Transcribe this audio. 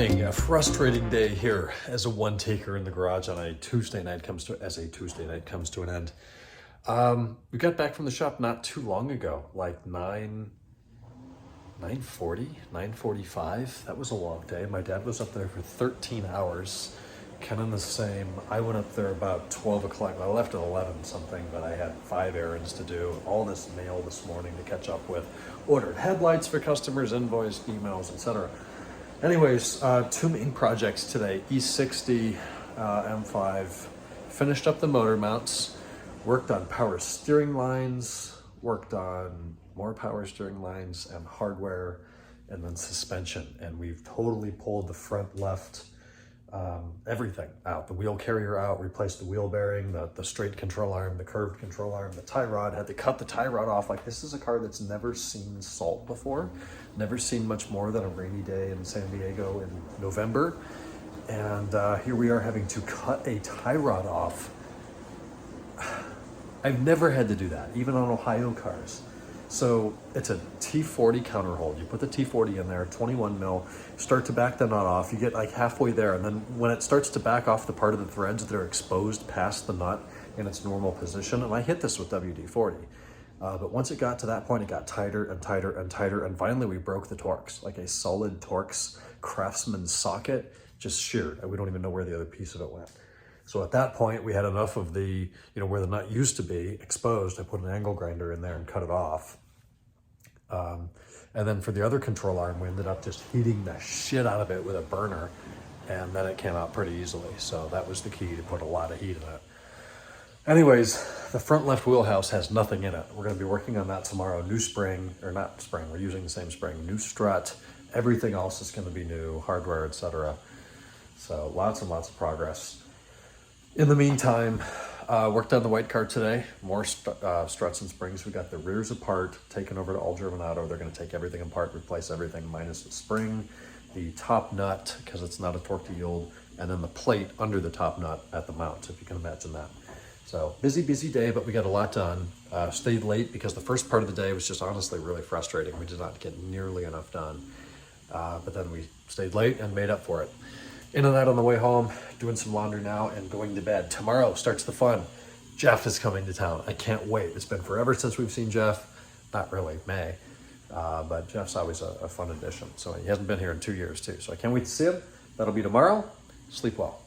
morning, a frustrating day here as a one taker in the garage on a Tuesday night comes to an end. We got back from the shop not too long ago, like 9:45. That was a long day. My dad was up there for 13 hours. Kind of the same. I went up there about 12 o'clock. I left at 11 something, but I had 5 errands to do. All this mail this morning to catch up with. Ordered headlights for customers, invoice, emails, etc. Anyways, 2 main projects today. E60 M5. Finished up the motor mounts. Worked on power steering lines. Worked on more power steering lines and hardware, and then suspension. And we've totally pulled the front left everything out. The wheel carrier out, replaced the wheel bearing, the straight control arm, the curved control arm, the tie rod. Had to cut the tie rod off. Like, this is a car that's never seen salt before, never seen much more than a rainy day in San Diego in November. And here we are having to cut a tie rod off. I've never had to do that, even on Ohio cars. So it's a T40 counterhold. You put the T40 in there, 21 mil, start to back the nut off. You get like halfway there, and then when it starts to back off the part of the threads that are exposed past the nut in its normal position, and I hit this with WD-40, but once it got to that point, it got tighter and tighter and tighter, and finally we broke the Torx, like a solid Torx Craftsman socket, just sheared. We don't even know where the other piece of it went. So at that point, we had enough of the, where the nut used to be exposed. I put an angle grinder in there and cut it off. And then for the other control arm, we ended up just heating the shit out of it with a burner, and then it came out pretty easily. So that was the key, to put a lot of heat in it. Anyways, the front left wheelhouse has nothing in it. We're going to be working on that tomorrow. New spring, or not spring, we're using the same spring, new strut. Everything else is going to be new, hardware, etc. So lots and lots of progress. In the meantime, worked on the white car today. More struts and springs. We got the rears apart, taken over to All German Auto. They're going to take everything apart, replace everything minus the spring, the top nut, because it's not a torque to yield, and then the plate under the top nut at the mount, if you can imagine that. So busy day, but we got a lot done. Stayed late because the first part of the day was just honestly really frustrating. We did not get nearly enough done. But then we stayed late and made up for it. In and out on the way home, doing some laundry now, and going to bed. Tomorrow starts the fun. Jeff is coming to town. I can't wait. It's been forever since we've seen Jeff. Not really, May. But Jeff's always a fun addition. So he hasn't been here in 2 years too. So I can't wait to see him. That'll be tomorrow. Sleep well.